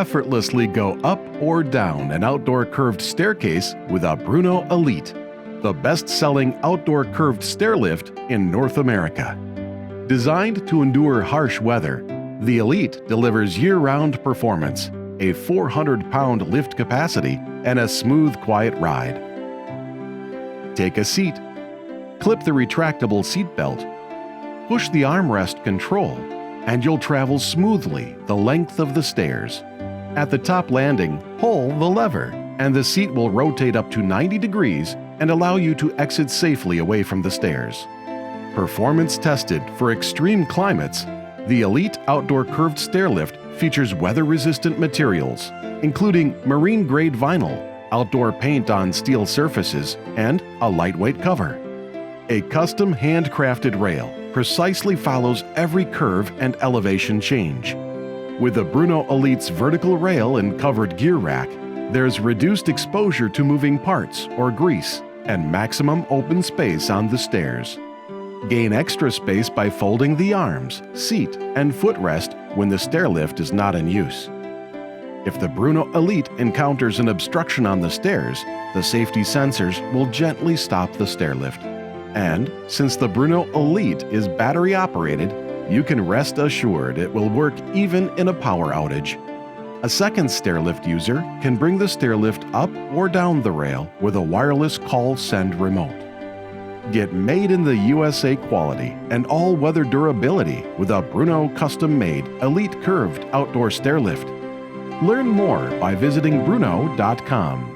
effortlessly go up or down an outdoor curved staircase with a Bruno Elite, the best-selling outdoor curved stairlift in North America. Designed to endure harsh weather, the Elite delivers year-round performance, a 400-pound lift capacity, and a smooth, quiet ride. Take a seat. Clip the retractable seat belt. Push the armrest control, and you'll travel smoothly the length of the stairs. At the top landing, pull the lever, and the seat will rotate up to 90 degrees and allow you to exit safely away from the stairs. Performance tested for extreme climates, the Elite Outdoor Curved Stairlift features weather-resistant materials, including marine-grade vinyl, outdoor paint on steel surfaces, and a lightweight cover. A custom handcrafted rail precisely follows every curve and elevation change. With the Bruno Elite's vertical rail and covered gear rack, there's reduced exposure to moving parts or grease and maximum open space on the stairs. Gain extra space by folding the arms, seat, and footrest when the stairlift is not in use. If the Bruno Elite encounters an obstruction on the stairs, the safety sensors will gently stop the stairlift. And since the Bruno Elite is battery operated, you can rest assured it will work even in a power outage. A second stairlift user can bring the stairlift up or down the rail with a wireless call-send remote. Get made in the USA quality and all-weather durability with a Bruno custom-made Elite Curved Outdoor Stairlift. Learn more by visiting Bruno.com.